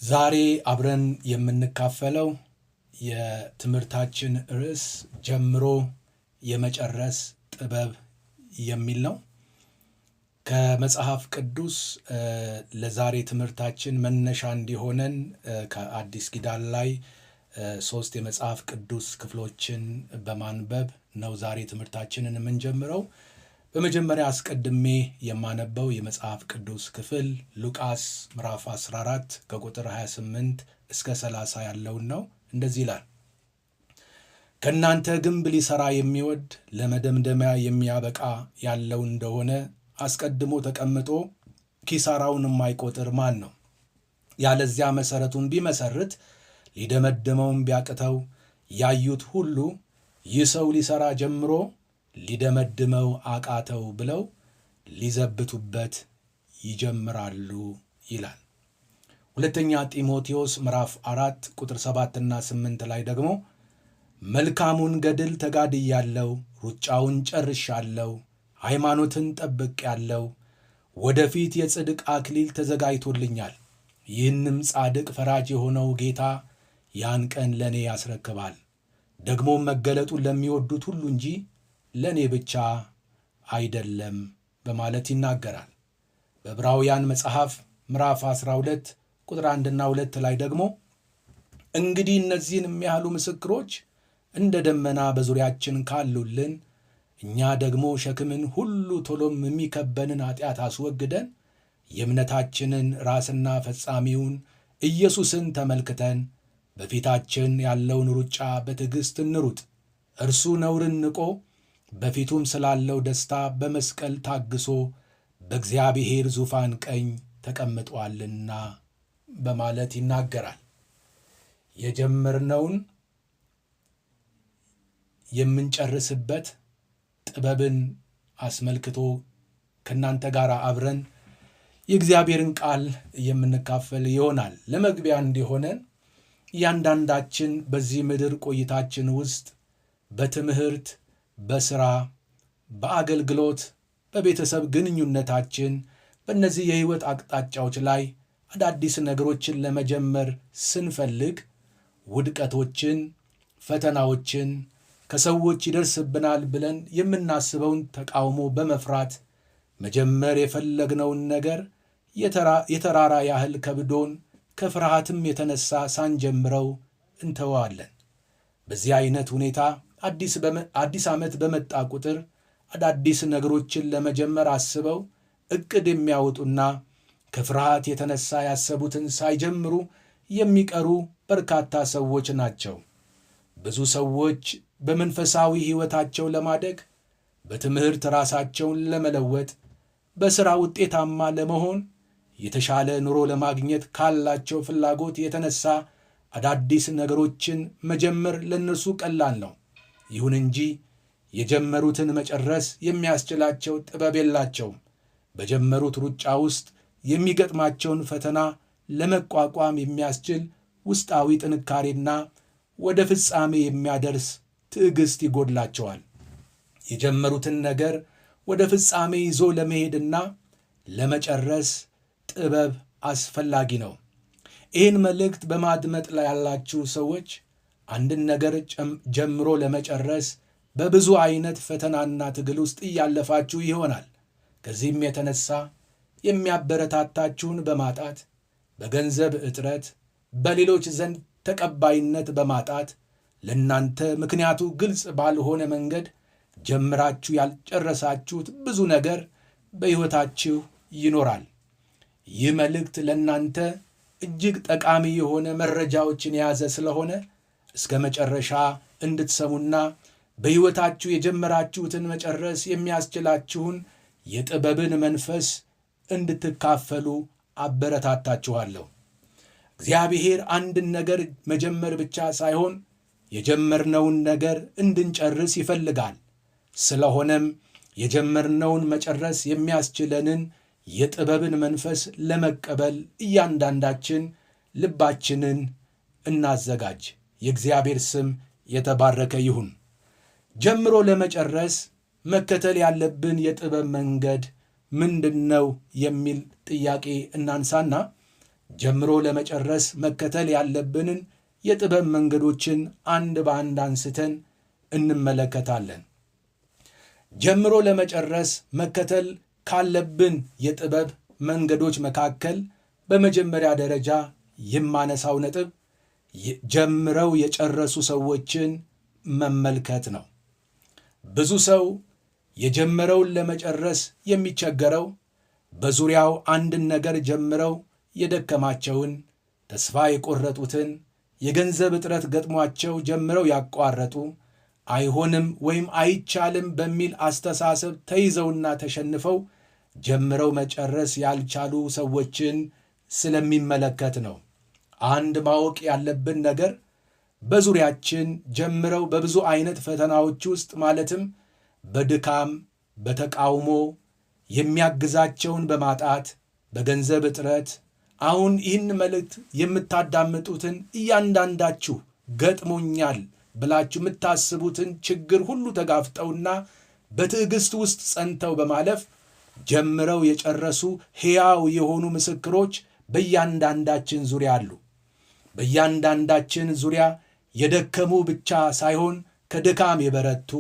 ዛሬ አብረን የምንካፈለው የትምህርታችን ርዕስ ጀምሮ የመጨረስ ጥበብ የሚል ነው። ከመጽሐፍ ቅዱስ ለዛሬ ትምህርታችን መነሻ እንዲሆነን ከአዲስ ኪዳን ላይ 3 የመጽሐፍ ቅዱስ ክፍሎችን በማንበብ ነው ዛሬ ትምህርታችንን የምንጀምረው። በመጀመሪያ አስቀድሜ የማነበው የመጽሐፍ ቅዱስ ክፍል ሉቃስ ምዕራፍ 14 ከቁጥር 28 እስከ 30 ያለውን ነው። እንደዚህ ይላል። ከእናንተ ግንብ ሊሠራ የሚወድ ለመደምደሚያ የሚያበቃ ያለው እንደሆነ አስቀድሞ ተቀምጦ ኪሳራውን የማይቆጥር ማን ነው? ያለዚያ መሠረቱን ቢመሰርት ሊደመድመውም ቢያቅተው ያዩት ሁሉ ይህ ሰው ሊሠራ ጀምሮ ሊደመድመው አቃተው ብለው ሊዘብቱበት ይጀምራሉ ይላል። ሁለተኛ ጢሞቴዎስ ምዕራፍ 4 ቁጥር 7 እና 8 ላይ ደግሞ መልካሙን ገድል ተጋድያለሁ፣ ሩጫውን ጨርሻለሁ፣ ሃይማኖትን ጠብቄአለሁ፣ ወደፊት የጽድቅ አክሊል ተዘጋጅቶልኛል። ይህንም ጻድቅ ፈራጅ የሆነው ጌታ ያን ቀን ለእኔ ያስረክባል፣ ደግሞም መገለጡን ለሚወዱት ሁሉ እንጂ ለእኔ ብቻ አይደለም በማለት ይናገራል። በዕብራውያን መጽሐፍ ምዕራፍ 12 ቁጥር 1 እና 2 ላይ ደግሞ እንግዲህ እነዚህን የሚያህሉ ምስክሮች እንደ ደመና በዙሪያችን ካሉልን እኛ ደግሞ ሸክምን ሁሉ ቶሎም የሚከበንን ኃጢአት አስወግደን የእምነታችንን ራስና ፈጻሚውን ኢየሱስን ተመልክተን በፊታችን ያለውን ሩጫ በትዕግሥት እንሩጥ። እርሱ ነውርን ንቆ በፊቱም ስላለው ደስታ በመስቀል ታግሶ በእግዚአብሔር ዙፋን ቀኝ ተቀምጧልና በማለት ይናገራል። የጀመርነውን የምንጨርስበት ጥበብን አስመልክቶ ከእናንተ ጋር አብረን የእግዚአብሔርን ቃል የምንካፈል ይሆናል። ለመግቢያ እንዲሆነን እያንዳንዳችን በዚህ ምድር ቆይታችን ውስጥ በትምህርት፣ በሥራ፣ በአገልግሎት፣ በቤተሰብ ግንኙነታችን በእነዚህ የሕይወት አቅጣጫዎች ላይ አዳዲስ ነገሮችን ለመጀመር ስንፈልግ ውድቀቶችን፣ ፈተናዎችን፣ ከሰዎች ይደርስብናል ብለን የምናስበውን ተቃውሞ በመፍራት መጀመር የፈለግነውን ነገር የተራራ ያህል ከብዶን ከፍርሃትም የተነሳ ሳንጀምረው እንተዋለን። በዚህ አይነት ሁኔታ አዲስ ዓመት በመጣ ቁጥር አዳዲስ ነገሮችን ለመጀመር አስበው ዕቅድ የሚያወጡና ከፍርሃት የተነሳ ያሰቡትን ሳይጀምሩ የሚቀሩ በርካታ ሰዎች ናቸው። ብዙ ሰዎች በመንፈሳዊ ሕይወታቸው ለማደግ፣ በትምህርት ራሳቸውን ለመለወጥ፣ በሥራ ውጤታማ ለመሆን፣ የተሻለ ኑሮ ለማግኘት ካላቸው ፍላጎት የተነሳ አዳዲስ ነገሮችን መጀመር ለእነርሱ ቀላል ነው። ይሁን እንጂ የጀመሩትን መጨረስ የሚያስችላቸው ጥበብ የላቸውም። በጀመሩት ሩጫ ውስጥ የሚገጥማቸውን ፈተና ለመቋቋም የሚያስችል ውስጣዊ ጥንካሬና ወደ ፍጻሜ የሚያደርስ ትዕግሥት ይጎድላቸዋል። የጀመሩትን ነገር ወደ ፍጻሜ ይዞ ለመሄድና ለመጨረስ ጥበብ አስፈላጊ ነው። ይህን መልእክት በማድመጥ ላይ ያላችሁ ሰዎች አንድን ነገር ጀምሮ ለመጨረስ በብዙ አይነት ፈተናና ትግል ውስጥ እያለፋችሁ ይሆናል። ከዚህም የተነሳ የሚያበረታታችሁን በማጣት፣ በገንዘብ እጥረት፣ በሌሎች ዘንድ ተቀባይነት በማጣት ለእናንተ ምክንያቱ ግልጽ ባልሆነ መንገድ ጀምራችሁ ያልጨረሳችሁት ብዙ ነገር በሕይወታችሁ ይኖራል። ይህ መልእክት ለእናንተ እጅግ ጠቃሚ የሆነ መረጃዎችን የያዘ ስለሆነ እስከ መጨረሻ እንድትሰሙና በሕይወታችሁ የጀመራችሁትን መጨረስ የሚያስችላችሁን የጥበብን መንፈስ እንድትካፈሉ አበረታታችኋለሁ። እግዚአብሔር አንድን ነገር መጀመር ብቻ ሳይሆን የጀመርነውን ነገር እንድንጨርስ ይፈልጋል። ስለሆነም የጀመርነውን መጨረስ የሚያስችለንን የጥበብን መንፈስ ለመቀበል እያንዳንዳችን ልባችንን እናዘጋጅ። የእግዚአብሔር ስም የተባረከ ይሁን። ጀምሮ ለመጨረስ መከተል ያለብን የጥበብ መንገድ ምንድነው የሚል ጥያቄ እናንሳና ጀምሮ ለመጨረስ መከተል ያለብንን የጥበብ መንገዶችን አንድ በአንድ አንስተን እንመለከታለን። ጀምሮ ለመጨረስ መከተል ካለብን የጥበብ መንገዶች መካከል በመጀመሪያ ደረጃ የማነሳው ነጥብ ጀምረው የጨረሱ ሰዎችን መመልከት ነው። ብዙ ሰው የጀመረውን ለመጨረስ የሚቸገረው በዙሪያው አንድን ነገር ጀምረው የደከማቸውን፣ ተስፋ የቆረጡትን፣ የገንዘብ እጥረት ገጥሟቸው ጀምረው ያቋረጡ፣ አይሆንም ወይም አይቻልም በሚል አስተሳሰብ ተይዘውና ተሸንፈው ጀምረው መጨረስ ያልቻሉ ሰዎችን ስለሚመለከት ነው። አንድ ማወቅ ያለብን ነገር በዙሪያችን ጀምረው በብዙ አይነት ፈተናዎች ውስጥ ማለትም በድካም፣ በተቃውሞ፣ የሚያግዛቸውን በማጣት፣ በገንዘብ እጥረት፣ አሁን ይህን መልእክት የምታዳምጡትን እያንዳንዳችሁ ገጥሞኛል ብላችሁ የምታስቡትን ችግር ሁሉ ተጋፍጠውና በትዕግሥት ውስጥ ጸንተው በማለፍ ጀምረው የጨረሱ ሕያው የሆኑ ምስክሮች በእያንዳንዳችን ዙሪያ አሉ። በእያንዳንዳችን ዙሪያ የደከሙ ብቻ ሳይሆን ከድካም የበረቱ፣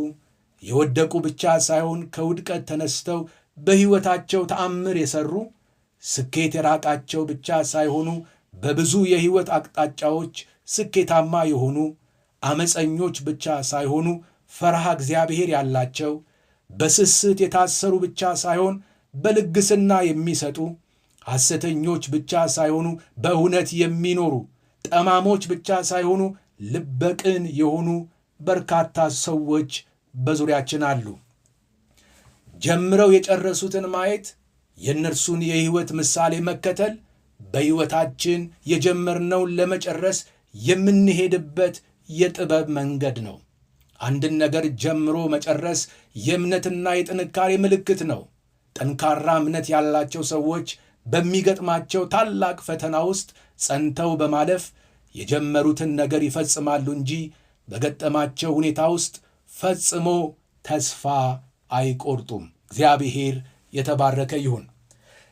የወደቁ ብቻ ሳይሆን ከውድቀት ተነስተው በሕይወታቸው ተአምር የሠሩ፣ ስኬት የራቃቸው ብቻ ሳይሆኑ በብዙ የሕይወት አቅጣጫዎች ስኬታማ የሆኑ፣ አመፀኞች ብቻ ሳይሆኑ ፈርሃ እግዚአብሔር ያላቸው፣ በስስት የታሰሩ ብቻ ሳይሆን በልግስና የሚሰጡ፣ ሐሰተኞች ብቻ ሳይሆኑ በእውነት የሚኖሩ፣ ጠማሞች ብቻ ሳይሆኑ ልበቅን የሆኑ በርካታ ሰዎች በዙሪያችን አሉ። ጀምረው የጨረሱትን ማየት፣ የእነርሱን የሕይወት ምሳሌ መከተል በሕይወታችን የጀመርነውን ለመጨረስ የምንሄድበት የጥበብ መንገድ ነው። አንድን ነገር ጀምሮ መጨረስ የእምነትና የጥንካሬ ምልክት ነው። ጠንካራ እምነት ያላቸው ሰዎች በሚገጥማቸው ታላቅ ፈተና ውስጥ ጸንተው በማለፍ የጀመሩትን ነገር ይፈጽማሉ እንጂ በገጠማቸው ሁኔታ ውስጥ ፈጽሞ ተስፋ አይቆርጡም። እግዚአብሔር የተባረከ ይሁን።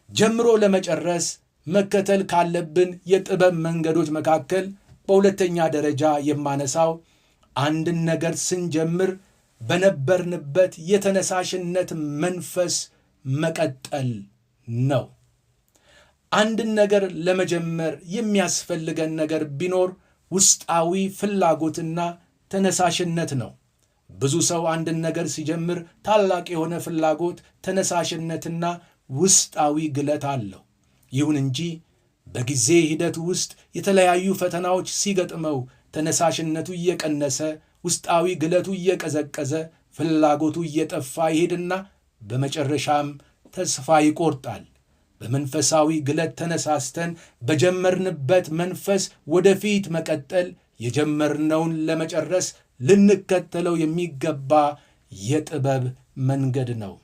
ጀምሮ ለመጨረስ መከተል ካለብን የጥበብ መንገዶች መካከል በሁለተኛ ደረጃ የማነሳው አንድን ነገር ስንጀምር በነበርንበት የተነሳሽነት መንፈስ መቀጠል ነው። አንድን ነገር ለመጀመር የሚያስፈልገን ነገር ቢኖር ውስጣዊ ፍላጎትና ተነሳሽነት ነው። ብዙ ሰው አንድን ነገር ሲጀምር ታላቅ የሆነ ፍላጎት፣ ተነሳሽነትና ውስጣዊ ግለት አለው። ይሁን እንጂ በጊዜ ሂደት ውስጥ የተለያዩ ፈተናዎች ሲገጥመው ተነሳሽነቱ እየቀነሰ፣ ውስጣዊ ግለቱ እየቀዘቀዘ፣ ፍላጎቱ እየጠፋ ይሄድና በመጨረሻም ተስፋ ይቆርጣል። በመንፈሳዊ ግለት ተነሳስተን በጀመርንበት መንፈስ ወደፊት መቀጠል የጀመርነውን ለመጨረስ ልንከተለው የሚገባ የጥበብ መንገድ ነው።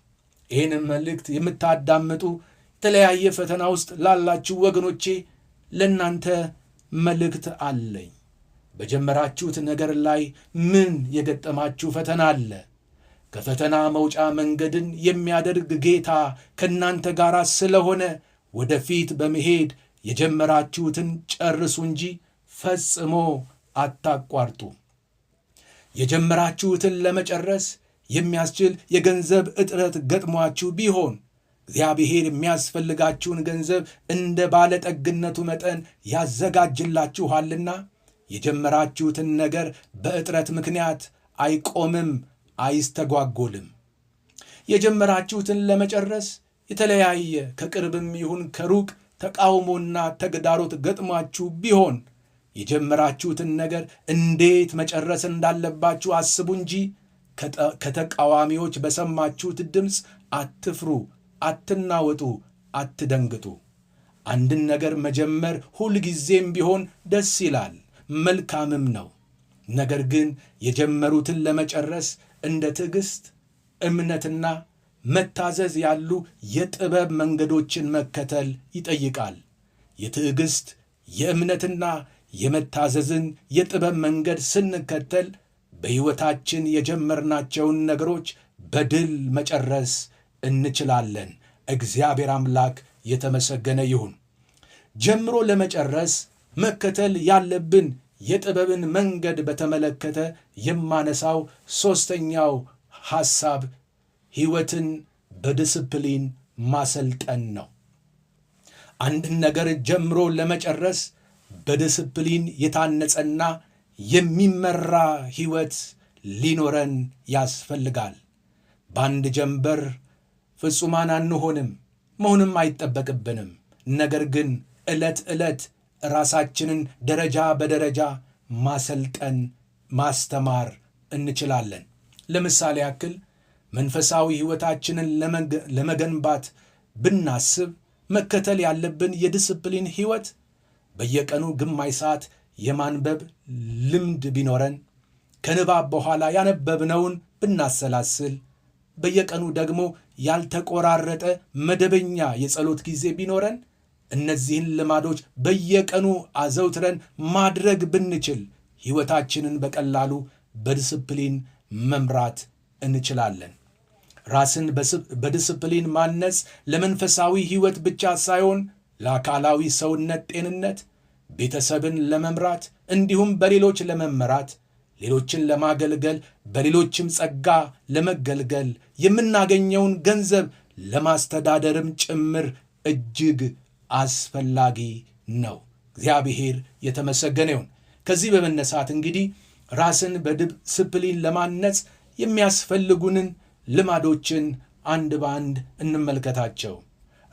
ይህን መልእክት የምታዳምጡ የተለያየ ፈተና ውስጥ ላላችሁ ወገኖቼ ለእናንተ መልእክት አለኝ። በጀመራችሁት ነገር ላይ ምን የገጠማችሁ ፈተና አለ? ከፈተና መውጫ መንገድን የሚያደርግ ጌታ ከእናንተ ጋር ስለሆነ ወደፊት በመሄድ የጀመራችሁትን ጨርሱ እንጂ ፈጽሞ አታቋርጡ። የጀመራችሁትን ለመጨረስ የሚያስችል የገንዘብ እጥረት ገጥሟችሁ ቢሆን እግዚአብሔር የሚያስፈልጋችሁን ገንዘብ እንደ ባለጠግነቱ መጠን ያዘጋጅላችኋልና የጀመራችሁትን ነገር በእጥረት ምክንያት አይቆምም፣ አይስተጓጎልም። የጀመራችሁትን ለመጨረስ የተለያየ ከቅርብም ይሁን ከሩቅ ተቃውሞና ተግዳሮት ገጥሟችሁ ቢሆን የጀመራችሁትን ነገር እንዴት መጨረስ እንዳለባችሁ አስቡ እንጂ ከተቃዋሚዎች በሰማችሁት ድምፅ አትፍሩ፣ አትናወጡ፣ አትደንግጡ። አንድን ነገር መጀመር ሁልጊዜም ቢሆን ደስ ይላል፣ መልካምም ነው። ነገር ግን የጀመሩትን ለመጨረስ እንደ ትዕግሥት፣ እምነትና መታዘዝ ያሉ የጥበብ መንገዶችን መከተል ይጠይቃል። የትዕግሥት፣ የእምነትና የመታዘዝን የጥበብ መንገድ ስንከተል በሕይወታችን የጀመርናቸውን ነገሮች በድል መጨረስ እንችላለን። እግዚአብሔር አምላክ የተመሰገነ ይሁን። ጀምሮ ለመጨረስ መከተል ያለብን የጥበብን መንገድ በተመለከተ የማነሳው ሦስተኛው ሐሳብ ሕይወትን በዲስፕሊን ማሰልጠን ነው። አንድን ነገር ጀምሮ ለመጨረስ በዲስፕሊን የታነጸና የሚመራ ሕይወት ሊኖረን ያስፈልጋል። በአንድ ጀንበር ፍጹማን አንሆንም፣ መሆንም አይጠበቅብንም። ነገር ግን ዕለት ዕለት ራሳችንን ደረጃ በደረጃ ማሰልጠን፣ ማስተማር እንችላለን። ለምሳሌ ያክል መንፈሳዊ ሕይወታችንን ለመገንባት ብናስብ መከተል ያለብን የዲስፕሊን ሕይወት በየቀኑ ግማሽ ሰዓት የማንበብ ልምድ ቢኖረን፣ ከንባብ በኋላ ያነበብነውን ብናሰላስል፣ በየቀኑ ደግሞ ያልተቆራረጠ መደበኛ የጸሎት ጊዜ ቢኖረን፣ እነዚህን ልማዶች በየቀኑ አዘውትረን ማድረግ ብንችል ሕይወታችንን በቀላሉ በዲስፕሊን መምራት እንችላለን። ራስን በዲስፕሊን ማነጽ ለመንፈሳዊ ሕይወት ብቻ ሳይሆን ለአካላዊ ሰውነት ጤንነት፣ ቤተሰብን ለመምራት እንዲሁም በሌሎች ለመመራት፣ ሌሎችን ለማገልገል፣ በሌሎችም ጸጋ ለመገልገል፣ የምናገኘውን ገንዘብ ለማስተዳደርም ጭምር እጅግ አስፈላጊ ነው። እግዚአብሔር የተመሰገነ ይሁን። ከዚህ በመነሳት እንግዲህ ራስን በዲስፕሊን ለማነጽ የሚያስፈልጉንን ልማዶችን አንድ በአንድ እንመልከታቸው።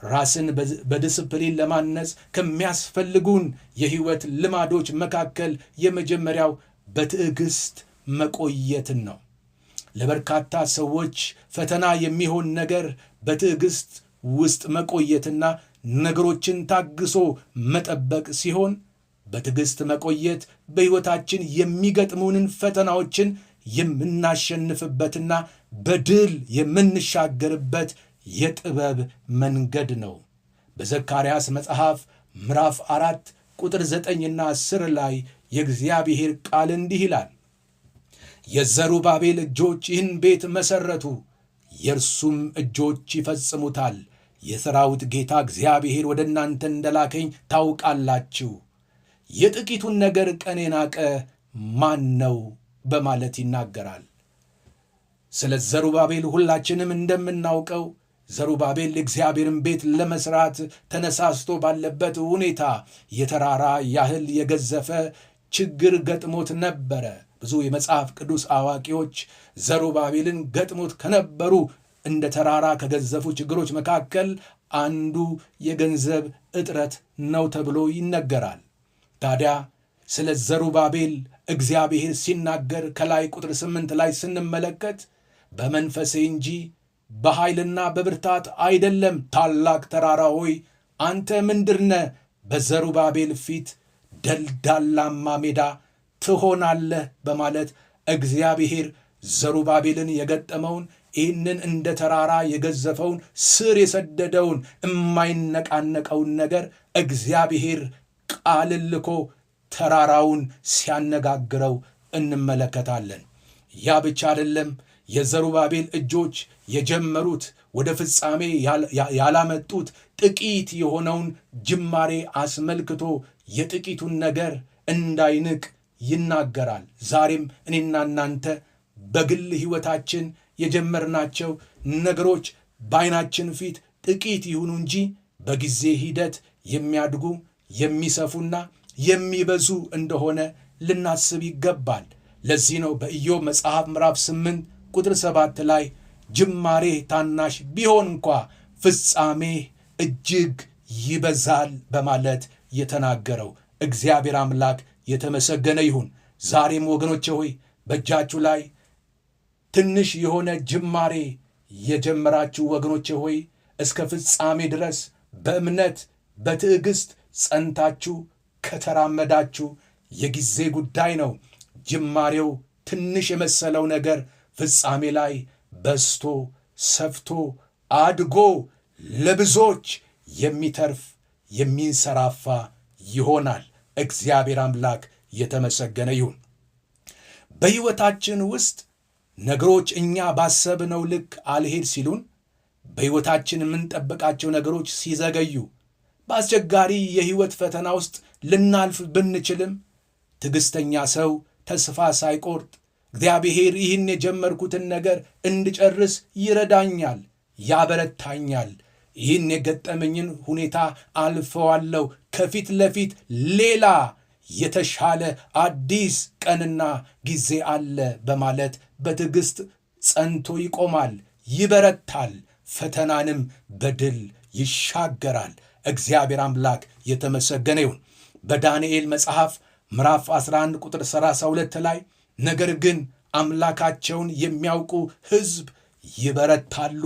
ራስን በዲስፕሊን ለማነጽ ከሚያስፈልጉን የሕይወት ልማዶች መካከል የመጀመሪያው በትዕግሥት መቆየትን ነው። ለበርካታ ሰዎች ፈተና የሚሆን ነገር በትዕግሥት ውስጥ መቆየትና ነገሮችን ታግሶ መጠበቅ ሲሆን፣ በትዕግሥት መቆየት በሕይወታችን የሚገጥሙንን ፈተናዎችን የምናሸንፍበትና በድል የምንሻገርበት የጥበብ መንገድ ነው። በዘካርያስ መጽሐፍ ምዕራፍ 4 ቁጥር 9ና 10 ላይ የእግዚአብሔር ቃል እንዲህ ይላል፣ የዘሩባቤል እጆች ይህን ቤት መሠረቱ፣ የእርሱም እጆች ይፈጽሙታል። የሠራዊት ጌታ እግዚአብሔር ወደ እናንተ እንደላከኝ ታውቃላችሁ። የጥቂቱን ነገር ቀን የናቀ ማን ነው? በማለት ይናገራል። ስለ ዘሩባቤል ሁላችንም እንደምናውቀው ዘሩባቤል እግዚአብሔርን ቤት ለመስራት ተነሳስቶ ባለበት ሁኔታ የተራራ ያህል የገዘፈ ችግር ገጥሞት ነበረ። ብዙ የመጽሐፍ ቅዱስ አዋቂዎች ዘሩባቤልን ገጥሞት ከነበሩ እንደ ተራራ ከገዘፉ ችግሮች መካከል አንዱ የገንዘብ እጥረት ነው ተብሎ ይነገራል። ታዲያ ስለ ዘሩባቤል እግዚአብሔር ሲናገር ከላይ ቁጥር 8 ላይ ስንመለከት በመንፈሴ እንጂ በኃይልና በብርታት አይደለም፣ ታላቅ ተራራ ሆይ አንተ ምንድርነ? በዘሩባቤል ፊት ደልዳላማ ሜዳ ትሆናለህ በማለት እግዚአብሔር ዘሩባቤልን የገጠመውን ይህንን እንደ ተራራ የገዘፈውን ስር የሰደደውን የማይነቃነቀውን ነገር እግዚአብሔር ቃልን ልኮ ተራራውን ሲያነጋግረው እንመለከታለን። ያ ብቻ አይደለም። የዘሩባቤል እጆች የጀመሩት ወደ ፍጻሜ ያላመጡት ጥቂት የሆነውን ጅማሬ አስመልክቶ የጥቂቱን ነገር እንዳይንቅ ይናገራል። ዛሬም እኔና እናንተ በግል ሕይወታችን የጀመርናቸው ነገሮች በዓይናችን ፊት ጥቂት ይሁኑ እንጂ በጊዜ ሂደት የሚያድጉ የሚሰፉና የሚበዙ እንደሆነ ልናስብ ይገባል። ለዚህ ነው በኢዮብ መጽሐፍ ምዕራፍ 8 ቁጥር 7 ላይ ጅማሬ ታናሽ ቢሆን እንኳ ፍጻሜ እጅግ ይበዛል በማለት የተናገረው። እግዚአብሔር አምላክ የተመሰገነ ይሁን። ዛሬም ወገኖቼ ሆይ በእጃችሁ ላይ ትንሽ የሆነ ጅማሬ የጀመራችሁ ወገኖቼ ሆይ እስከ ፍጻሜ ድረስ በእምነት በትዕግሥት ጸንታችሁ ከተራመዳችሁ የጊዜ ጉዳይ ነው። ጅማሬው ትንሽ የመሰለው ነገር ፍጻሜ ላይ በስቶ ሰፍቶ አድጎ ለብዙዎች የሚተርፍ የሚንሰራፋ ይሆናል። እግዚአብሔር አምላክ የተመሰገነ ይሁን። በሕይወታችን ውስጥ ነገሮች እኛ ባሰብነው ልክ አልሄድ ሲሉን፣ በሕይወታችን የምንጠብቃቸው ነገሮች ሲዘገዩ፣ በአስቸጋሪ የሕይወት ፈተና ውስጥ ልናልፍ ብንችልም ትዕግሥተኛ ሰው ተስፋ ሳይቆርጥ እግዚአብሔር ይህን የጀመርኩትን ነገር እንድጨርስ ይረዳኛል፣ ያበረታኛል፣ ይህን የገጠመኝን ሁኔታ አልፈዋለሁ፣ ከፊት ለፊት ሌላ የተሻለ አዲስ ቀንና ጊዜ አለ በማለት በትዕግሥት ጸንቶ ይቆማል፣ ይበረታል፣ ፈተናንም በድል ይሻገራል። እግዚአብሔር አምላክ የተመሰገነ ይሁን። በዳንኤል መጽሐፍ ምዕራፍ 11 ቁጥር 32 ላይ ነገር ግን አምላካቸውን የሚያውቁ ሕዝብ ይበረታሉ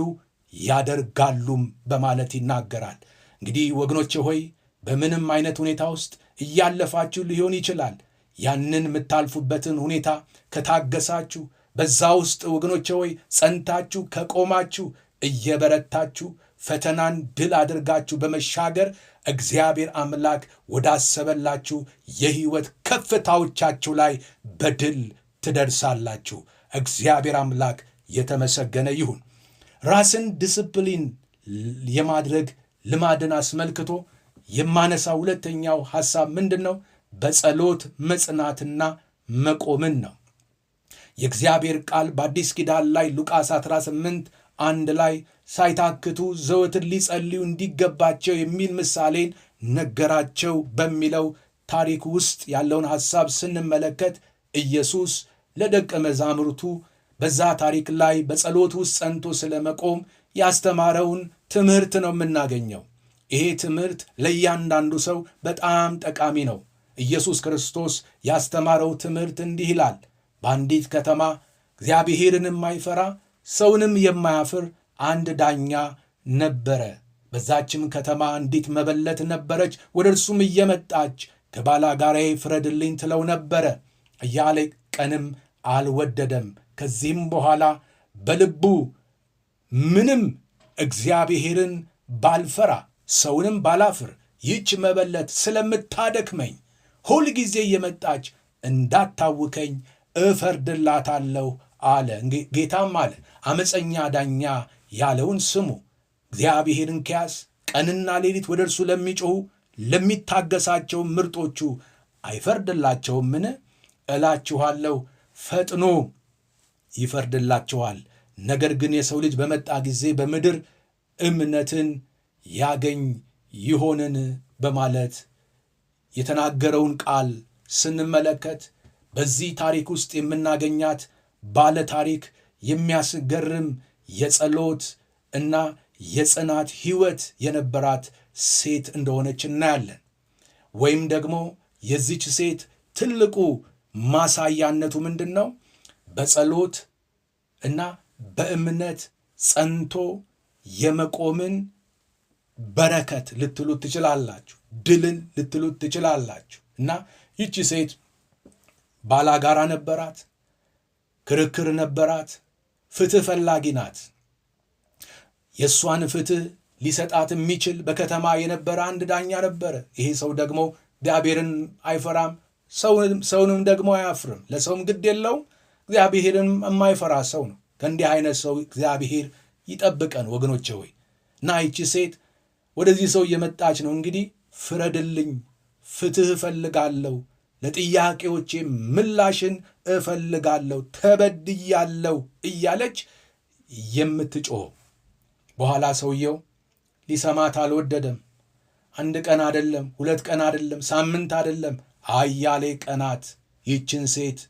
ያደርጋሉም በማለት ይናገራል። እንግዲህ ወገኖቼ ሆይ በምንም አይነት ሁኔታ ውስጥ እያለፋችሁ ሊሆን ይችላል። ያንን የምታልፉበትን ሁኔታ ከታገሳችሁ፣ በዛ ውስጥ ወገኖቼ ሆይ ጸንታችሁ ከቆማችሁ፣ እየበረታችሁ ፈተናን ድል አድርጋችሁ በመሻገር እግዚአብሔር አምላክ ወዳሰበላችሁ የሕይወት ከፍታዎቻችሁ ላይ በድል ትደርሳላችሁ። እግዚአብሔር አምላክ የተመሰገነ ይሁን። ራስን ዲስፕሊን የማድረግ ልማድን አስመልክቶ የማነሳ ሁለተኛው ሐሳብ ምንድን ነው? በጸሎት መጽናትና መቆምን ነው። የእግዚአብሔር ቃል በአዲስ ኪዳን ላይ ሉቃስ 18:1 ላይ ሳይታክቱ ዘወትር ሊጸልዩ እንዲገባቸው የሚል ምሳሌን ነገራቸው በሚለው ታሪክ ውስጥ ያለውን ሐሳብ ስንመለከት ኢየሱስ ለደቀ መዛሙርቱ በዛ ታሪክ ላይ በጸሎት ውስጥ ጸንቶ ስለመቆም ያስተማረውን ትምህርት ነው የምናገኘው። ይሄ ትምህርት ለእያንዳንዱ ሰው በጣም ጠቃሚ ነው። ኢየሱስ ክርስቶስ ያስተማረው ትምህርት እንዲህ ይላል። በአንዲት ከተማ እግዚአብሔርን የማይፈራ ሰውንም የማያፍር አንድ ዳኛ ነበረ። በዛችም ከተማ አንዲት መበለት ነበረች። ወደ እርሱም እየመጣች ከባላጋራዬ ፍረድልኝ ትለው ነበረ እያለ ቀንም አልወደደም። ከዚህም በኋላ በልቡ ምንም እግዚአብሔርን ባልፈራ ሰውንም ባላፍር ይህች መበለት ስለምታደክመኝ ሁል ጊዜ እየመጣች እንዳታውከኝ እፈርድላታለሁ አለ። ጌታም አለ አመፀኛ ዳኛ ያለውን ስሙ። እግዚአብሔርን ከያስ ቀንና ሌሊት ወደ እርሱ ለሚጮኹ ለሚታገሳቸው ምርጦቹ አይፈርድላቸውምን? እላችኋለሁ ፈጥኖ ይፈርድላችኋል። ነገር ግን የሰው ልጅ በመጣ ጊዜ በምድር እምነትን ያገኝ ይሆንን? በማለት የተናገረውን ቃል ስንመለከት በዚህ ታሪክ ውስጥ የምናገኛት ባለ ታሪክ የሚያስገርም የጸሎት እና የጽናት ሕይወት የነበራት ሴት እንደሆነች እናያለን። ወይም ደግሞ የዚች ሴት ትልቁ ማሳያነቱ ምንድን ነው? በጸሎት እና በእምነት ጸንቶ የመቆምን በረከት ልትሉት ትችላላችሁ፣ ድልን ልትሉት ትችላላችሁ። እና ይቺ ሴት ባላጋራ ነበራት፣ ክርክር ነበራት፣ ፍትህ ፈላጊ ናት። የእሷን ፍትህ ሊሰጣት የሚችል በከተማ የነበረ አንድ ዳኛ ነበረ። ይሄ ሰው ደግሞ እግዚአብሔርን አይፈራም፣ ሰውንም ደግሞ አያፍርም፣ ለሰውም ግድ የለውም፣ እግዚአብሔርን የማይፈራ ሰው ነው። ከእንዲህ አይነት ሰው እግዚአብሔር ይጠብቀን ወገኖቼ ሆይ። እና ይቺ ሴት ወደዚህ ሰው እየመጣች ነው። እንግዲህ ፍረድልኝ፣ ፍትህ እፈልጋለሁ፣ ለጥያቄዎቼ ምላሽን እፈልጋለሁ፣ ተበድያለሁ እያለች የምትጮኸው። በኋላ ሰውየው ሊሰማት አልወደደም። አንድ ቀን አደለም፣ ሁለት ቀን አደለም፣ ሳምንት አደለም፣ አያሌ ቀናት ይችን ሴት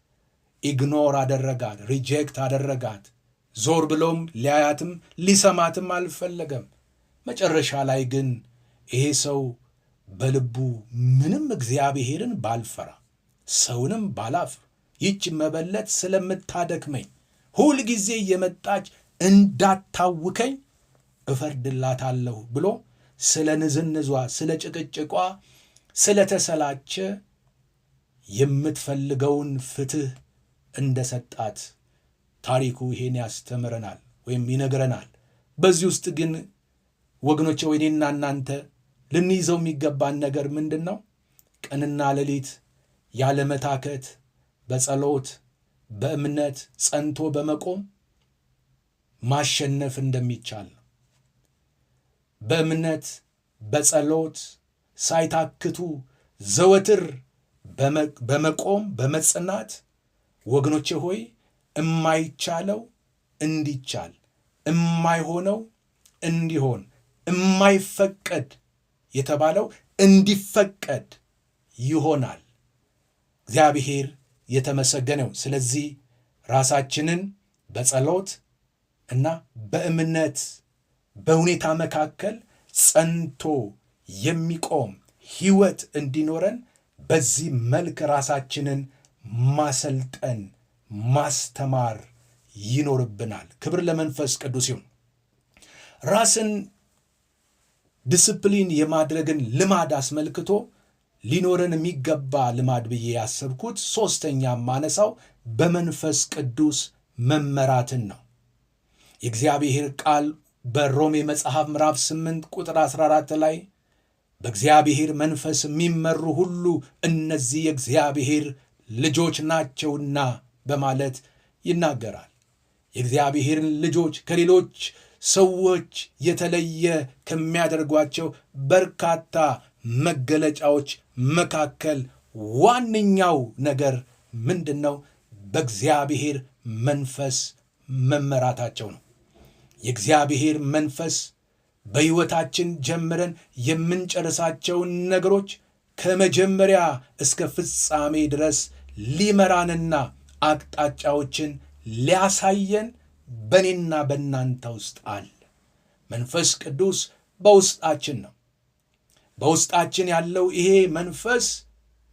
ኢግኖር አደረጋት፣ ሪጀክት አደረጋት። ዞር ብሎም ሊያያትም ሊሰማትም አልፈለገም። መጨረሻ ላይ ግን ይሄ ሰው በልቡ ምንም እግዚአብሔርን ባልፈራ ሰውንም ባላፍር ይህች መበለት ስለምታደክመኝ ሁል ጊዜ የመጣች እንዳታውከኝ እፈርድላታለሁ ብሎ ስለ ንዝንዟ፣ ስለ ጭቅጭቋ ስለተሰላቸ የምትፈልገውን ፍትህ እንደሰጣት ታሪኩ ይሄን ያስተምረናል ወይም ይነግረናል። በዚህ ውስጥ ግን ወገኖቼ ወይኔና እናንተ ልንይዘው የሚገባን ነገር ምንድን ነው? ቀንና ሌሊት ያለመታከት በጸሎት በእምነት ጸንቶ በመቆም ማሸነፍ እንደሚቻል ነው። በእምነት በጸሎት ሳይታክቱ ዘወትር በመቆም በመጽናት ወገኖቼ ሆይ እማይቻለው እንዲቻል፣ እማይሆነው እንዲሆን፣ እማይፈቀድ የተባለው እንዲፈቀድ ይሆናል። እግዚአብሔር የተመሰገነው። ስለዚህ ራሳችንን በጸሎት እና በእምነት በሁኔታ መካከል ጸንቶ የሚቆም ሕይወት እንዲኖረን በዚህ መልክ ራሳችንን ማሰልጠን ማስተማር ይኖርብናል። ክብር ለመንፈስ ቅዱስ ይሁን። ራስን ዲስፕሊን የማድረግን ልማድ አስመልክቶ ሊኖረን የሚገባ ልማድ ብዬ ያሰብኩት ሦስተኛ ማነሳው በመንፈስ ቅዱስ መመራትን ነው። የእግዚአብሔር ቃል በሮሜ መጽሐፍ ምዕራፍ 8 ቁጥር 14 ላይ በእግዚአብሔር መንፈስ የሚመሩ ሁሉ እነዚህ የእግዚአብሔር ልጆች ናቸውና በማለት ይናገራል። የእግዚአብሔርን ልጆች ከሌሎች ሰዎች የተለየ ከሚያደርጓቸው በርካታ መገለጫዎች መካከል ዋነኛው ነገር ምንድን ነው? በእግዚአብሔር መንፈስ መመራታቸው ነው። የእግዚአብሔር መንፈስ በሕይወታችን ጀምረን የምንጨርሳቸውን ነገሮች ከመጀመሪያ እስከ ፍጻሜ ድረስ ሊመራንና አቅጣጫዎችን ሊያሳየን በእኔና በእናንተ ውስጥ አለ። መንፈስ ቅዱስ በውስጣችን ነው። በውስጣችን ያለው ይሄ መንፈስ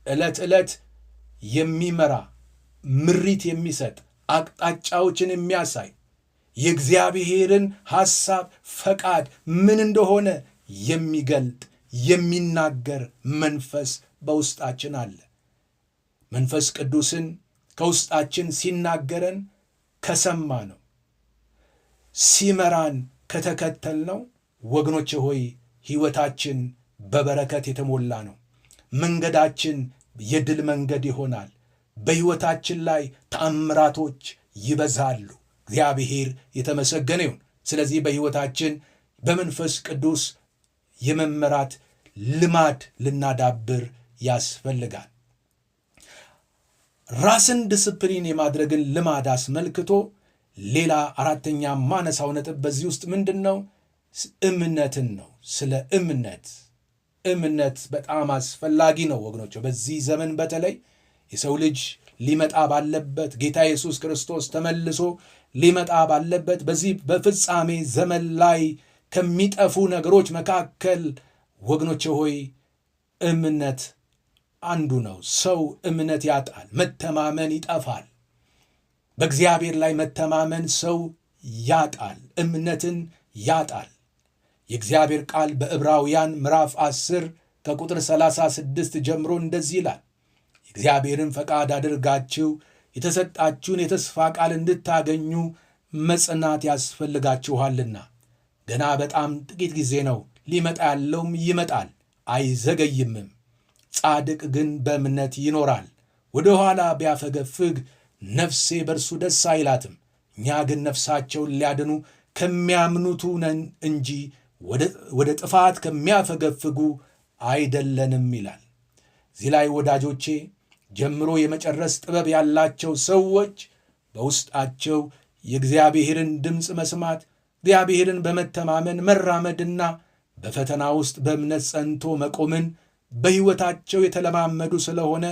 ዕለት ዕለት የሚመራ ምሪት የሚሰጥ አቅጣጫዎችን የሚያሳይ የእግዚአብሔርን ሐሳብ ፈቃድ ምን እንደሆነ የሚገልጥ የሚናገር መንፈስ በውስጣችን አለ። መንፈስ ቅዱስን ከውስጣችን ሲናገረን ከሰማ ነው፣ ሲመራን ከተከተል ነው። ወገኖቼ ሆይ ሕይወታችን በበረከት የተሞላ ነው። መንገዳችን የድል መንገድ ይሆናል። በሕይወታችን ላይ ተአምራቶች ይበዛሉ። እግዚአብሔር የተመሰገነ ይሁን። ስለዚህ በሕይወታችን በመንፈስ ቅዱስ የመመራት ልማድ ልናዳብር ያስፈልጋል። ራስን ዲስፕሊን የማድረግን ልማድ አስመልክቶ ሌላ አራተኛ ማነሳው ነጥብ በዚህ ውስጥ ምንድን ነው? እምነትን ነው። ስለ እምነት በጣም አስፈላጊ ነው ወገኖች። በዚህ ዘመን በተለይ የሰው ልጅ ሊመጣ ባለበት ጌታ ኢየሱስ ክርስቶስ ተመልሶ ሊመጣ ባለበት በዚህ በፍጻሜ ዘመን ላይ ከሚጠፉ ነገሮች መካከል ወገኖቼ ሆይ እምነት አንዱ ነው። ሰው እምነት ያጣል፣ መተማመን ይጠፋል። በእግዚአብሔር ላይ መተማመን ሰው ያጣል፣ እምነትን ያጣል። የእግዚአብሔር ቃል በዕብራውያን ምዕራፍ 10 ከቁጥር 36 ጀምሮ እንደዚህ ይላል፣ የእግዚአብሔርን ፈቃድ አድርጋችሁ የተሰጣችሁን የተስፋ ቃል እንድታገኙ መጽናት ያስፈልጋችኋልና ገና በጣም ጥቂት ጊዜ ነው፣ ሊመጣ ያለውም ይመጣል አይዘገይምም። ጻድቅ ግን በእምነት ይኖራል። ወደ ኋላ ቢያፈገፍግ ነፍሴ በእርሱ ደስ አይላትም። እኛ ግን ነፍሳቸውን ሊያድኑ ከሚያምኑቱ ነን እንጂ ወደ ጥፋት ከሚያፈገፍጉ አይደለንም ይላል። እዚህ ላይ ወዳጆቼ ጀምሮ የመጨረስ ጥበብ ያላቸው ሰዎች በውስጣቸው የእግዚአብሔርን ድምፅ መስማት፣ እግዚአብሔርን በመተማመን መራመድና በፈተና ውስጥ በእምነት ጸንቶ መቆምን በሕይወታቸው የተለማመዱ ስለሆነ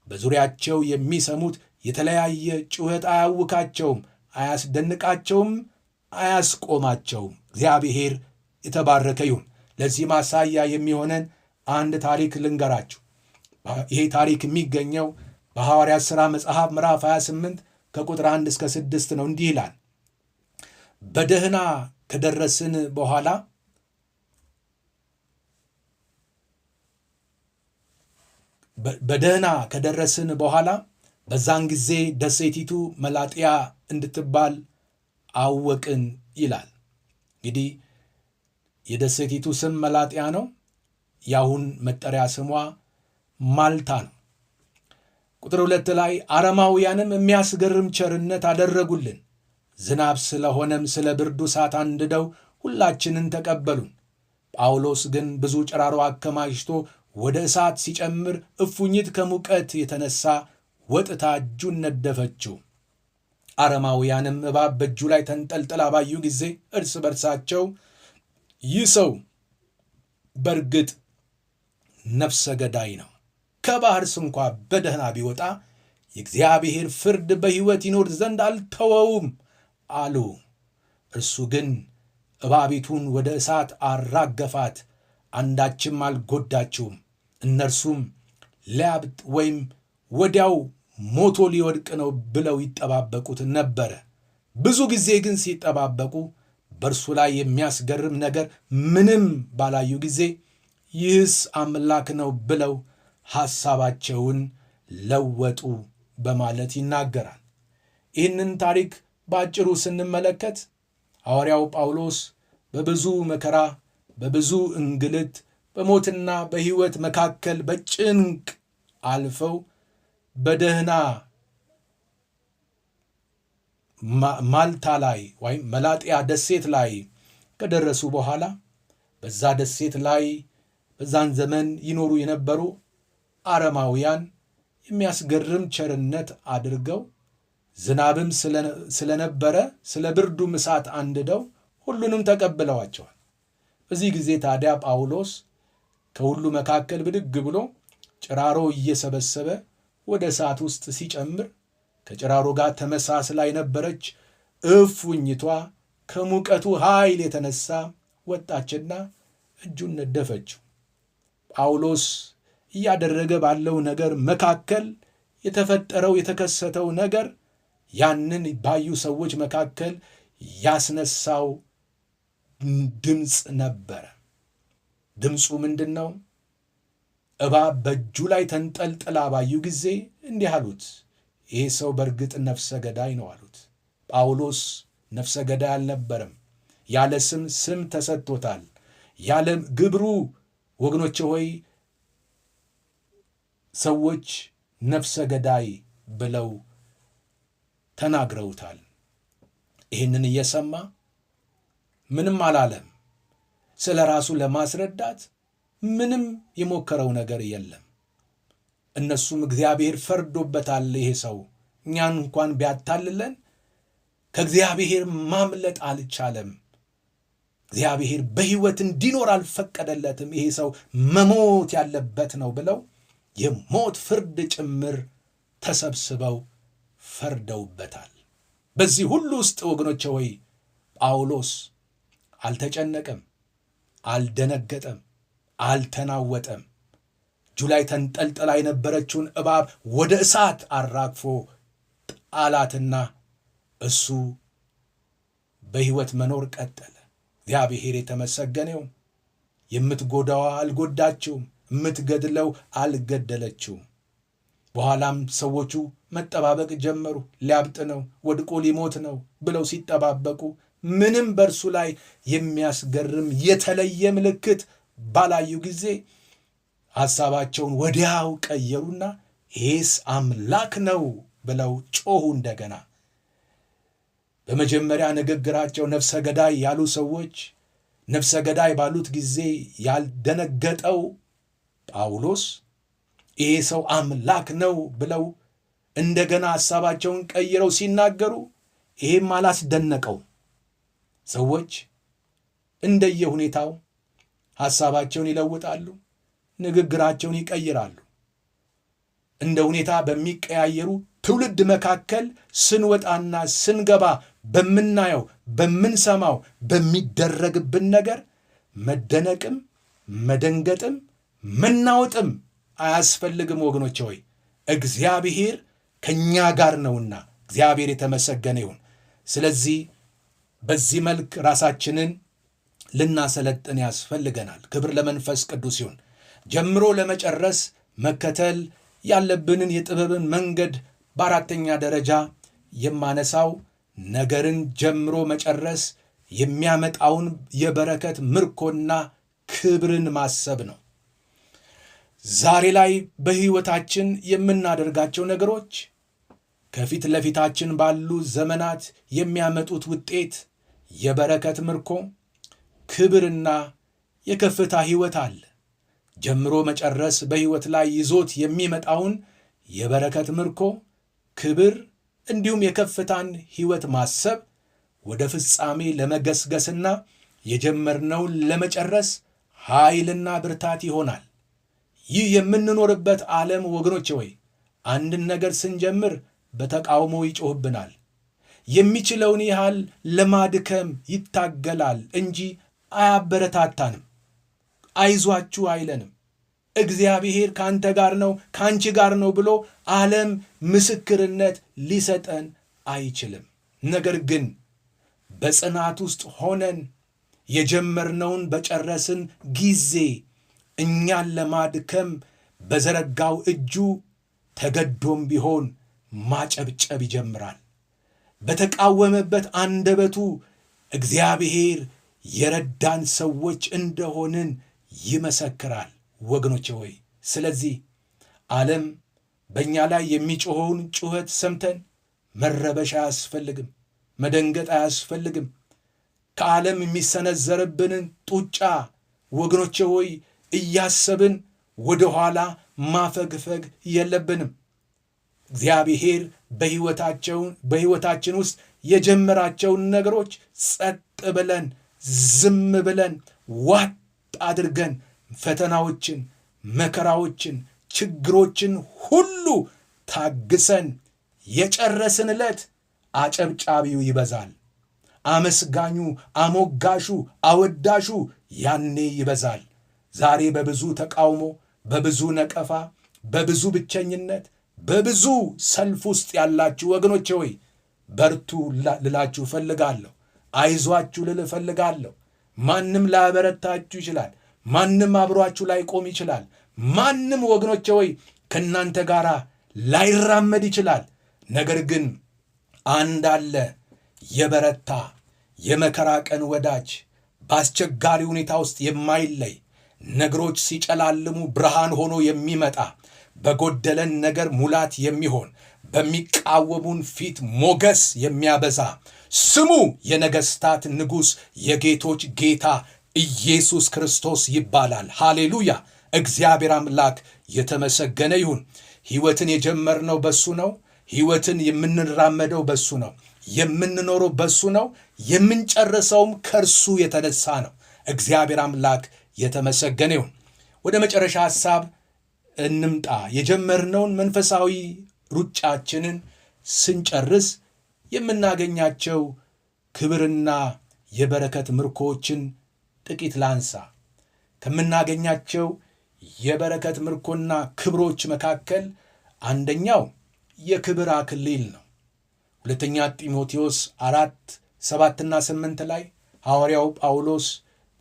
በዙሪያቸው የሚሰሙት የተለያየ ጩኸት አያውካቸውም፣ አያስደንቃቸውም፣ አያስቆማቸውም። እግዚአብሔር የተባረከ ይሁን። ለዚህ ማሳያ የሚሆነን አንድ ታሪክ ልንገራችሁ። ይሄ ታሪክ የሚገኘው በሐዋርያት ሥራ መጽሐፍ ምዕራፍ 28 ከቁጥር 1 እስከ 6 ነው። እንዲህ ይላል። በደህና ከደረስን በኋላ በዛን ጊዜ ደሴቲቱ መላጥያ እንድትባል አወቅን ይላል። እንግዲህ የደሴቲቱ ስም መላጥያ ነው። የአሁን መጠሪያ ስሟ ማልታ ነው። ቁጥር 2 ላይ አረማውያንም የሚያስገርም ቸርነት አደረጉልን፣ ዝናብ ስለሆነም ስለ ብርዱ እሳት አንድደው ሁላችንን ተቀበሉን። ጳውሎስ ግን ብዙ ጭራሮ አከማችቶ ወደ እሳት ሲጨምር እፉኝት ከሙቀት የተነሳ ወጥታ እጁን ነደፈችው። አረማውያንም እባብ በእጁ ላይ ተንጠልጥላ ባዩ ጊዜ እርስ በርሳቸው ይህ ሰው በእርግጥ ነፍሰ ገዳይ ነው፣ ከባሕር ስንኳ በደህና ቢወጣ የእግዚአብሔር ፍርድ በሕይወት ይኖር ዘንድ አልተወውም አሉ። እርሱ ግን እባቢቱን ወደ እሳት አራገፋት፣ አንዳችም አልጎዳችውም። እነርሱም ሊያብጥ ወይም ወዲያው ሞቶ ሊወድቅ ነው ብለው ይጠባበቁት ነበረ። ብዙ ጊዜ ግን ሲጠባበቁ በእርሱ ላይ የሚያስገርም ነገር ምንም ባላዩ ጊዜ ይህስ አምላክ ነው ብለው ሐሳባቸውን ለወጡ በማለት ይናገራል። ይህንን ታሪክ በአጭሩ ስንመለከት ሐዋርያው ጳውሎስ በብዙ መከራ፣ በብዙ እንግልት፣ በሞትና በሕይወት መካከል በጭንቅ አልፈው በደህና ማልታ ላይ ወይም መላጥያ ደሴት ላይ ከደረሱ በኋላ በዛ ደሴት ላይ በዛን ዘመን ይኖሩ የነበሩ አረማውያን የሚያስገርም ቸርነት አድርገው ዝናብም ስለነበረ ስለ ብርዱም እሳት አንድደው ሁሉንም ተቀብለዋቸዋል። በዚህ ጊዜ ታዲያ ጳውሎስ ከሁሉ መካከል ብድግ ብሎ ጭራሮ እየሰበሰበ ወደ እሳት ውስጥ ሲጨምር ከጭራሮ ጋር ተመሳስላ የነበረች እፉኝቷ ከሙቀቱ ኃይል የተነሳ ወጣችና እጁን ነደፈችው። ጳውሎስ እያደረገ ባለው ነገር መካከል የተከሰተው ነገር ያንን ባዩ ሰዎች መካከል ያስነሳው ድምፅ ነበረ። ድምፁ ምንድን ነው? እባብ በእጁ ላይ ተንጠልጥላ ባዩ ጊዜ እንዲህ አሉት፣ ይህ ሰው በእርግጥ ነፍሰ ገዳይ ነው አሉት። ጳውሎስ ነፍሰ ገዳይ አልነበረም። ያለ ስም ተሰጥቶታል። ያለ ግብሩ ወገኖቼ ሆይ ሰዎች ነፍሰ ገዳይ ብለው ተናግረውታል። ይህንን እየሰማ ምንም አላለም። ስለ ራሱ ለማስረዳት ምንም የሞከረው ነገር የለም። እነሱም እግዚአብሔር ፈርዶበታል፣ ይሄ ሰው እኛን እንኳን ቢያታልለን ከእግዚአብሔር ማምለጥ አልቻለም፣ እግዚአብሔር በሕይወት እንዲኖር አልፈቀደለትም፣ ይሄ ሰው መሞት ያለበት ነው ብለው የሞት ፍርድ ጭምር ተሰብስበው ፈርደውበታል። በዚህ ሁሉ ውስጥ ወገኖቼ ሆይ ጳውሎስ አልተጨነቀም፣ አልደነገጠም፣ አልተናወጠም። እጁ ላይ ተንጠልጥላ የነበረችውን እባብ ወደ እሳት አራግፎ ጣላትና እሱ በሕይወት መኖር ቀጠለ። እግዚአብሔር የተመሰገነው። የምትጎዳዋ አልጎዳችውም፣ የምትገድለው አልገደለችውም። በኋላም ሰዎቹ መጠባበቅ ጀመሩ። ሊያብጥ ነው፣ ወድቆ ሊሞት ነው ብለው ሲጠባበቁ ምንም በእርሱ ላይ የሚያስገርም የተለየ ምልክት ባላዩ ጊዜ ሐሳባቸውን ወዲያው ቀየሩና ይህስ አምላክ ነው ብለው ጮኹ። እንደገና በመጀመሪያ ንግግራቸው ነፍሰ ገዳይ ያሉ ሰዎች ነፍሰ ገዳይ ባሉት ጊዜ ያልደነገጠው ጳውሎስ ይሄ ሰው አምላክ ነው ብለው እንደገና ሐሳባቸውን ቀይረው ሲናገሩ ይሄም አላስደነቀው። ሰዎች እንደየሁኔታው ሐሳባቸውን ይለውጣሉ፣ ንግግራቸውን ይቀይራሉ። እንደ ሁኔታ በሚቀያየሩ ትውልድ መካከል ስንወጣና ስንገባ በምናየው በምንሰማው በሚደረግብን ነገር መደነቅም መደንገጥም መናወጥም አያስፈልግም ወገኖቼ ሆይ እግዚአብሔር ከእኛ ጋር ነውና እግዚአብሔር የተመሰገነ ይሁን። ስለዚህ በዚህ መልክ ራሳችንን ልናሰለጥን ያስፈልገናል። ክብር ለመንፈስ ቅዱስ ይሁን። ጀምሮ ለመጨረስ መከተል ያለብንን የጥበብን መንገድ በአራተኛ ደረጃ የማነሳው ነገርን ጀምሮ መጨረስ የሚያመጣውን የበረከት ምርኮና ክብርን ማሰብ ነው። ዛሬ ላይ በሕይወታችን የምናደርጋቸው ነገሮች ከፊት ለፊታችን ባሉ ዘመናት የሚያመጡት ውጤት የበረከት ምርኮ፣ ክብርና የከፍታ ሕይወት አለ። ጀምሮ መጨረስ በሕይወት ላይ ይዞት የሚመጣውን የበረከት ምርኮ፣ ክብር እንዲሁም የከፍታን ሕይወት ማሰብ ወደ ፍጻሜ ለመገስገስና የጀመርነውን ለመጨረስ ኃይልና ብርታት ይሆናል። ይህ የምንኖርበት ዓለም ወገኖቼ ሆይ አንድን ነገር ስንጀምር በተቃውሞ ይጮህብናል። የሚችለውን ያህል ለማድከም ይታገላል እንጂ አያበረታታንም፣ አይዟችሁ አይለንም። እግዚአብሔር ካንተ ጋር ነው፣ ካንቺ ጋር ነው ብሎ ዓለም ምስክርነት ሊሰጠን አይችልም። ነገር ግን በጽናት ውስጥ ሆነን የጀመርነውን በጨረስን ጊዜ እኛን ለማድከም በዘረጋው እጁ ተገዶም ቢሆን ማጨብጨብ ይጀምራል። በተቃወመበት አንደበቱ እግዚአብሔር የረዳን ሰዎች እንደሆንን ይመሰክራል። ወገኖቼ ሆይ ስለዚህ ዓለም በእኛ ላይ የሚጮኸውን ጩኸት ሰምተን መረበሽ አያስፈልግም፣ መደንገጥ አያስፈልግም። ከዓለም የሚሰነዘርብንን ጡጫ ወገኖቼ ሆይ እያሰብን ወደ ኋላ ማፈግፈግ የለብንም። እግዚአብሔር በሕይወታችን ውስጥ የጀመራቸውን ነገሮች ጸጥ ብለን ዝም ብለን ዋጥ አድርገን ፈተናዎችን፣ መከራዎችን፣ ችግሮችን ሁሉ ታግሰን የጨረስን ዕለት አጨብጫቢው ይበዛል። አመስጋኙ፣ አሞጋሹ፣ አወዳሹ ያኔ ይበዛል። ዛሬ በብዙ ተቃውሞ፣ በብዙ ነቀፋ፣ በብዙ ብቸኝነት፣ በብዙ ሰልፍ ውስጥ ያላችሁ ወገኖቼ ሆይ በርቱ ልላችሁ እፈልጋለሁ። አይዟችሁ ልል እፈልጋለሁ። ማንም ላያበረታችሁ ይችላል። ማንም አብሯችሁ ላይቆም ይችላል። ማንም ወገኖቼ ሆይ ከእናንተ ጋር ላይራመድ ይችላል። ነገር ግን አንድ አለ፣ የበረታ የመከራ ቀን ወዳጅ፣ በአስቸጋሪ ሁኔታ ውስጥ የማይለይ ነገሮች ሲጨላልሙ ብርሃን ሆኖ የሚመጣ በጎደለን ነገር ሙላት የሚሆን በሚቃወሙን ፊት ሞገስ የሚያበዛ ስሙ የነገሥታት ንጉሥ የጌቶች ጌታ ኢየሱስ ክርስቶስ ይባላል። ሃሌሉያ! እግዚአብሔር አምላክ የተመሰገነ ይሁን። ሕይወትን የጀመርነው በሱ ነው። ሕይወትን የምንራመደው በሱ ነው። የምንኖረው በሱ ነው። የምንጨርሰውም ከእርሱ የተነሳ ነው። እግዚአብሔር አምላክ የተመሰገነ ይሁን። ወደ መጨረሻ ሐሳብ እንምጣ። የጀመርነውን መንፈሳዊ ሩጫችንን ስንጨርስ የምናገኛቸው ክብርና የበረከት ምርኮችን ጥቂት ላንሳ። ከምናገኛቸው የበረከት ምርኮና ክብሮች መካከል አንደኛው የክብር አክሊል ነው። ሁለተኛ ጢሞቴዎስ 4:7-8 ላይ ሐዋርያው ጳውሎስ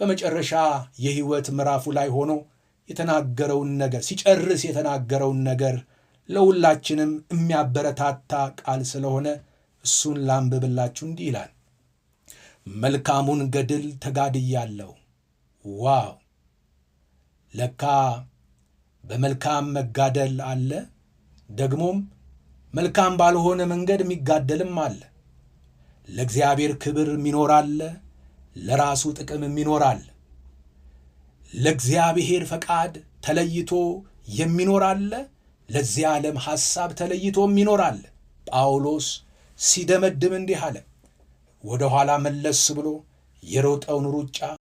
በመጨረሻ የሕይወት ምዕራፉ ላይ ሆኖ የተናገረውን ነገር ሲጨርስ የተናገረውን ነገር ለሁላችንም የሚያበረታታ ቃል ስለሆነ እሱን ላንብብላችሁ። እንዲህ ይላል፣ መልካሙን ገድል ተጋድያለሁ። ዋው! ለካ በመልካም መጋደል አለ፣ ደግሞም መልካም ባልሆነ መንገድ የሚጋደልም አለ። ለእግዚአብሔር ክብር የሚኖር አለ፣ ለራሱ ጥቅም የሚኖር አለ። ለእግዚአብሔር ፈቃድ ተለይቶ የሚኖር አለ፣ ለዚህ ዓለም ሐሳብ ተለይቶ የሚኖር አለ። ጳውሎስ ሲደመድም እንዲህ አለ፣ ወደ ኋላ መለስ ብሎ የሮጠውን ሩጫ